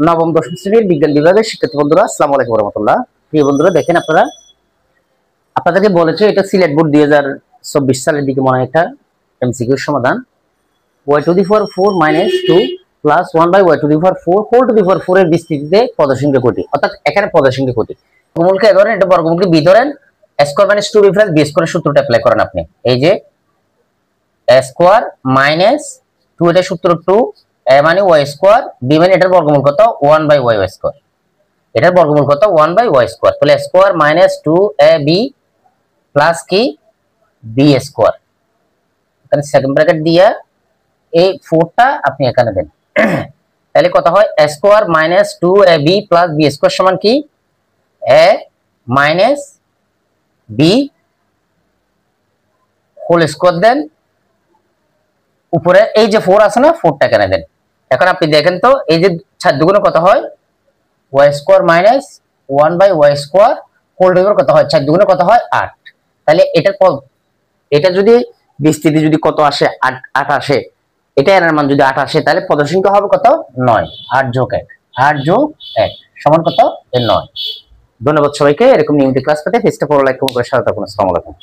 নবম দশম শ্রেণীর বিজ্ঞান বিভাগের শিক্ষার্থী বন্ধুরা, আসসালামু আলাইকুম ওয়া রাহমাতুল্লাহ। প্রিয় বন্ধুরা, দেখেন আপনাদেরকে বলেছে এটা সিলেট বোর্ড 2024 সালের দিকে মনে হয় একটা এমসিকিউ সমাধান। y to the power 4 minus 2 plus 1 by y to the power 4 whole to the power 4 এর বিস্তৃতিতে পদসংখ্যা কোটি, অর্থাৎ এখানে পদসংখ্যা কোটি। বর্গমূলকে ধরেন, এটা বর্গমূলকে b ধরেন, a square minus 2 difference b স্কয়ারের সূত্রটা অ্যাপ্লাই করেন আপনি। এই যে a স্কয়ার মাইনাস 2, এটা সূত্র 2, a মানে y স্কয়ার, b মানে এটার বর্গমূল কত 1 বাই y স্কয়ার, এটার বর্গমূল কত 1 বাই y স্কয়ার। তাহলে a square minus 2ab plus কি b স্কয়ার, এখানে সেকেন্ড ব্র্যাকেট দিয়ে এই 4টা আপনি এখানে দেন। তাহলে কত হয় a square minus 2ab plus b square সমান কি a minus b whole square then, উপরে এই যে 4 আছে না, 4টা এখানে দেন। এখন আপনি দেখেন তো, এই যে 4 দুগুণে কত হয় y square minus 1 by y square whole to the power কত হয় 4 দুগুণে কত হয় 8। তাহলে এটা যদি বিস্তৃতি যদি কত আসে 8 আসে, এটা এর মান যদি 8 আসে, তাহলে পদসংখ্যা হবে কত 9। 8 যোগ 1 8 যোগ 1 সমান কত 9। ধন্যবাদ সবাইকে। এরকম নিয়মিত ক্লাস পেতে পেজটা ফলো লাইক করে সাথে থাকুন। আসসালামু আলাইকুম।